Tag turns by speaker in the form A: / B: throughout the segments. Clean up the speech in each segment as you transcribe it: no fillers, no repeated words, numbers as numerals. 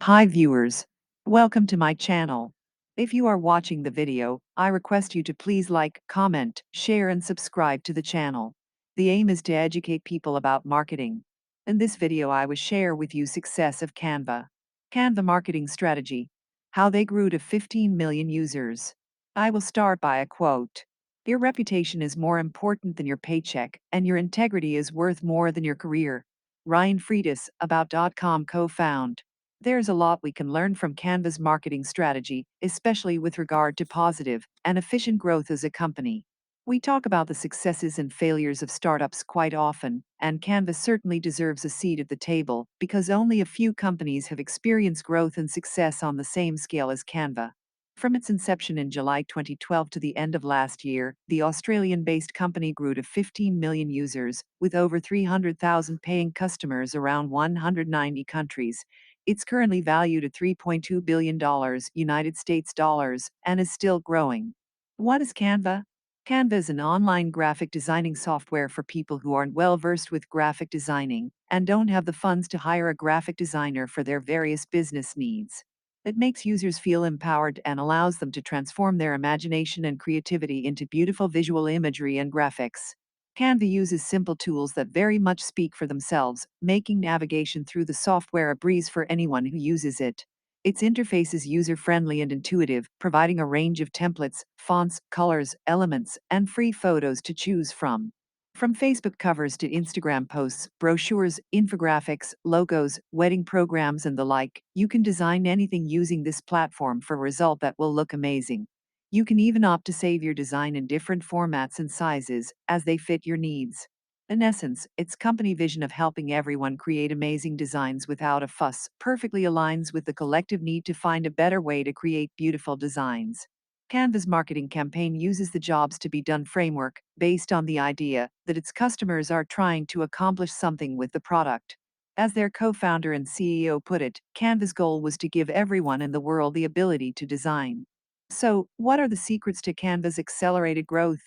A: Hi viewers, welcome to my channel. If you are watching the video, I request you to please like, comment, share and subscribe to the channel. The aim is to educate people about marketing. In this video I will share with you success of Canva Marketing Strategy, how they grew to 15 million users. I will start by a quote. Your reputation is more important than your paycheck, and your integrity is worth more than your career. Ryan Friedis, About.com co-found. There's a lot we can learn from Canva's marketing strategy, especially with regard to positive and efficient growth as a company. We talk about the successes and failures of startups quite often, and Canva certainly deserves a seat at the table because only a few companies have experienced growth and success on the same scale as Canva. From its inception in July 2012 to the end of last year, the Australian-based company grew to 15 million users, with over 300,000 paying customers around 190 countries. It's currently valued at $3.2 billion United States dollars and is still growing. What is Canva? Canva is an online graphic designing software for people who aren't well versed with graphic designing and don't have the funds to hire a graphic designer for their various business needs. It makes users feel empowered and allows them to transform their imagination and creativity into beautiful visual imagery and graphics. Canva uses simple tools that very much speak for themselves, making navigation through the software a breeze for anyone who uses it. Its interface is user-friendly and intuitive, providing a range of templates, fonts, colors, elements, and free photos to choose from. From Facebook covers to Instagram posts, brochures, infographics, logos, wedding programs, and the like, you can design anything using this platform for a result that will look amazing. You can even opt to save your design in different formats and sizes as they fit your needs. In essence, its company vision of helping everyone create amazing designs without a fuss perfectly aligns with the collective need to find a better way to create beautiful designs. Canva's marketing campaign uses the jobs to be done framework based on the idea that its customers are trying to accomplish something with the product. As their co-founder and CEO put it, Canva's goal was to give everyone in the world the ability to design. So, what are the secrets to Canva's accelerated growth?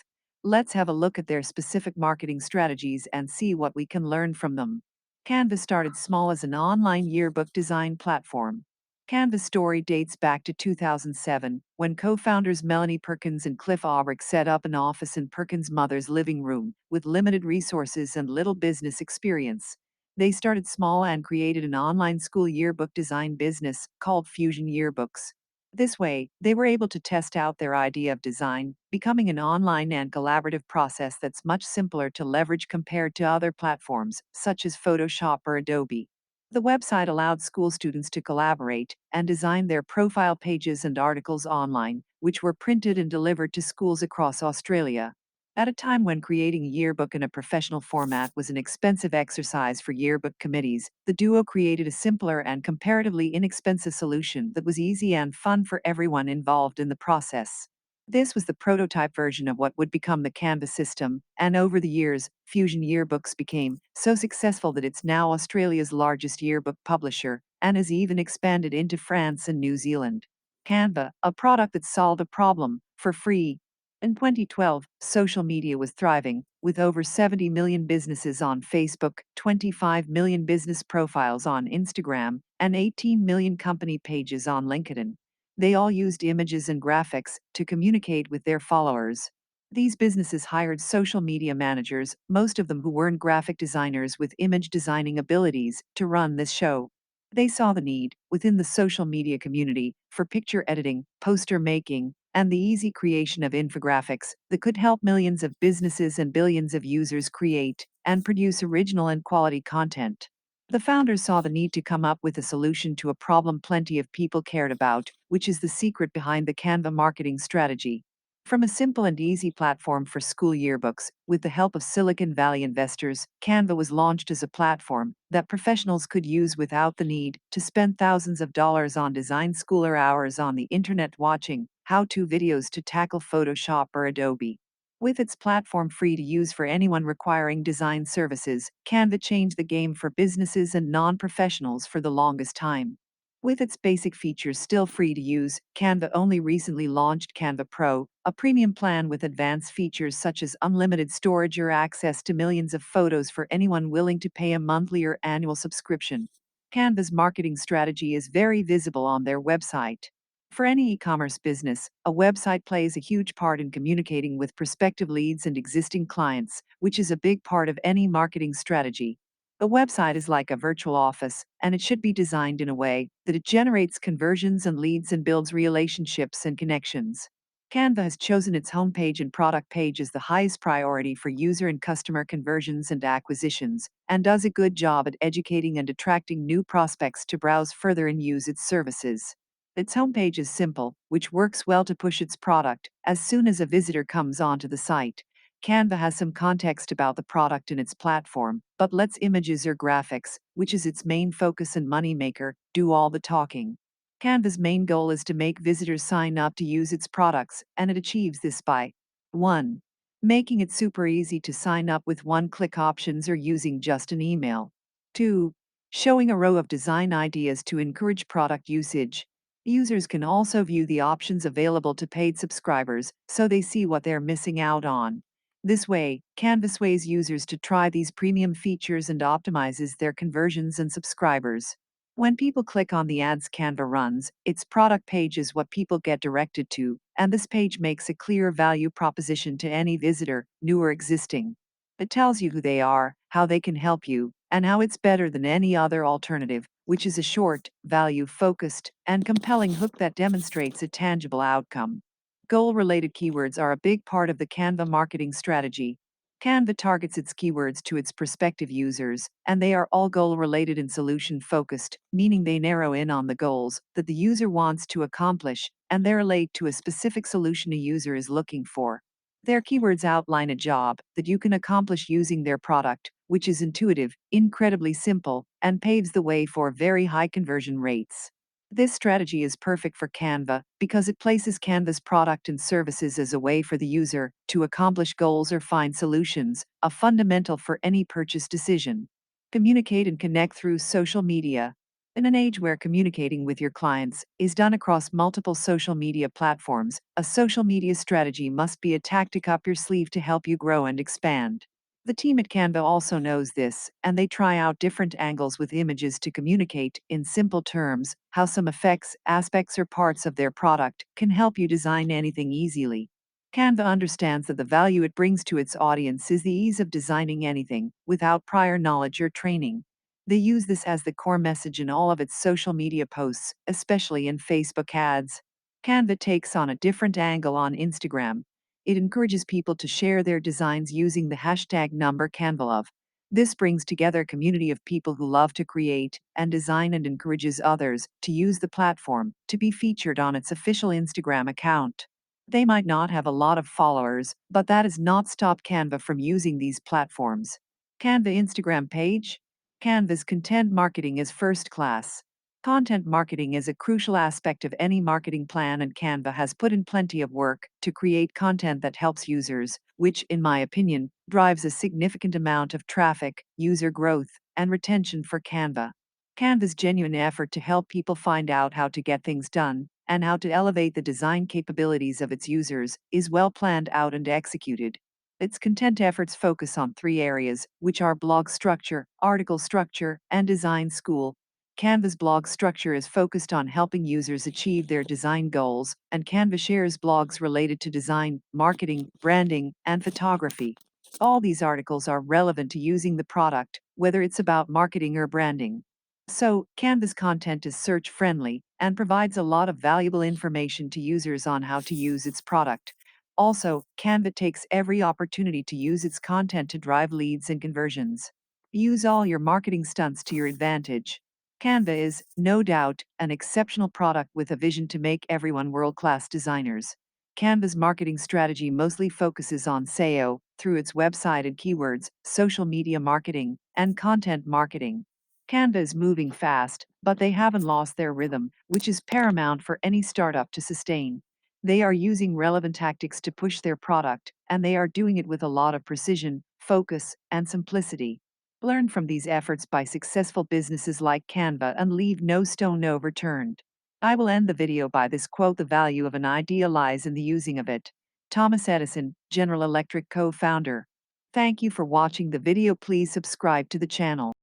A: Let's have a look at their specific marketing strategies and see what we can learn from them. Canva started small as an online yearbook design platform. Canva's story dates back to 2007, when co-founders Melanie Perkins and Cliff Aubrich set up an office in Perkins' mother's living room, with limited resources and little business experience. They started small and created an online school yearbook design business called Fusion Yearbooks. This way, they were able to test out their idea of design, becoming an online and collaborative process that's much simpler to leverage compared to other platforms, such as Photoshop or Adobe. The website allowed school students to collaborate and design their profile pages and articles online, which were printed and delivered to schools across Australia. At a time when creating a yearbook in a professional format was an expensive exercise for yearbook committees, the duo created a simpler and comparatively inexpensive solution that was easy and fun for everyone involved in the process. This was the prototype version of what would become the Canva system, and over the years, Fusion Yearbooks became so successful that it's now Australia's largest yearbook publisher and has even expanded into France and New Zealand. Canva, a product that solved a problem for free. In 2012, social media was thriving, with over 70 million businesses on Facebook, 25 million business profiles on Instagram, and 18 million company pages on LinkedIn. They all used images and graphics to communicate with their followers. These businesses hired social media managers, most of them who weren't graphic designers with image designing abilities, to run this show. They saw the need, within the social media community, for picture editing, poster making, and the easy creation of infographics that could help millions of businesses and billions of users create and produce original and quality content. The founders saw the need to come up with a solution to a problem plenty of people cared about, which is the secret behind the Canva marketing strategy. From a simple and easy platform for school yearbooks, with the help of Silicon Valley investors, Canva was launched as a platform that professionals could use without the need to spend thousands of dollars on design school or hours on the internet watching how-to videos to tackle Photoshop or Adobe. With its platform free to use for anyone requiring design services, Canva changed the game for businesses and non-professionals for the longest time. With its basic features still free to use, Canva only recently launched Canva Pro, a premium plan with advanced features such as unlimited storage or access to millions of photos for anyone willing to pay a monthly or annual subscription. Canva's marketing strategy is very visible on their website. For any e-commerce business, a website plays a huge part in communicating with prospective leads and existing clients, which is a big part of any marketing strategy. A website is like a virtual office, and it should be designed in a way that it generates conversions and leads and builds relationships and connections. Canva has chosen its homepage and product page as the highest priority for user and customer conversions and acquisitions, and does a good job at educating and attracting new prospects to browse further and use its services. Its homepage is simple, which works well to push its product as soon as a visitor comes onto the site. Canva has some context about the product and its platform, but lets images or graphics, which is its main focus and moneymaker, do all the talking. Canva's main goal is to make visitors sign up to use its products, and it achieves this by 1. Making it super easy to sign up with one-click options or using just an email. 2. Showing a row of design ideas to encourage product usage. Users can also view the options available to paid subscribers, so they see what they're missing out on. This way, Canva sways users to try these premium features and optimizes their conversions and subscribers. When people click on the ads Canva runs, its product page is what people get directed to, and this page makes a clear value proposition to any visitor, new or existing. It tells you who they are, how they can help you, and how it's better than any other alternative, which is a short, value-focused, and compelling hook that demonstrates a tangible outcome. Goal-related keywords are a big part of the Canva marketing strategy. Canva targets its keywords to its prospective users, and they are all goal-related and solution-focused, meaning they narrow in on the goals that the user wants to accomplish, and they relate to a specific solution a user is looking for. Their keywords outline a job that you can accomplish using their product, which is intuitive, incredibly simple, and paves the way for very high conversion rates. This strategy is perfect for Canva because it places Canva's product and services as a way for the user to accomplish goals or find solutions, a fundamental for any purchase decision. Communicate and connect through social media. In an age where communicating with your clients is done across multiple social media platforms, a social media strategy must be a tactic up your sleeve to help you grow and expand. The team at Canva also knows this, and they try out different angles with images to communicate, in simple terms, how some effects, aspects, or parts of their product can help you design anything easily. Canva understands that the value it brings to its audience is the ease of designing anything, without prior knowledge or training. They use this as the core message in all of its social media posts, especially in Facebook ads. Canva takes on a different angle on Instagram. It encourages people to share their designs using the hashtag #CanvaLove. This brings together a community of people who love to create and design and encourages others to use the platform to be featured on its official Instagram account. They might not have a lot of followers, but that has not stopped Canva from using these platforms. Canva Instagram page? Canva's content marketing is first class. Content marketing is a crucial aspect of any marketing plan, and Canva has put in plenty of work to create content that helps users, which, in my opinion, drives a significant amount of traffic, user growth, and retention for Canva. Canva's genuine effort to help people find out how to get things done and how to elevate the design capabilities of its users is well planned out and executed. Its content efforts focus on three areas, which are blog structure, article structure, and design school. Canva's blog structure is focused on helping users achieve their design goals, and Canva shares blogs related to design, marketing, branding, and photography. All these articles are relevant to using the product, whether it's about marketing or branding. So, Canva's content is search friendly and provides a lot of valuable information to users on how to use its product. Also, Canva takes every opportunity to use its content to drive leads and conversions. Use all your marketing stunts to your advantage. Canva is, no doubt, an exceptional product with a vision to make everyone world-class designers. Canva's marketing strategy mostly focuses on SEO through its website and keywords, social media marketing, and content marketing. Canva is moving fast, but they haven't lost their rhythm, which is paramount for any startup to sustain. They are using relevant tactics to push their product, and they are doing it with a lot of precision, focus, and simplicity. Learn from these efforts by successful businesses like Canva and leave no stone unturned. I will end the video by this quote: "The value of an idea lies in the using of it." Thomas Edison, General Electric co-founder. Thank you for watching the video. Please subscribe to the channel.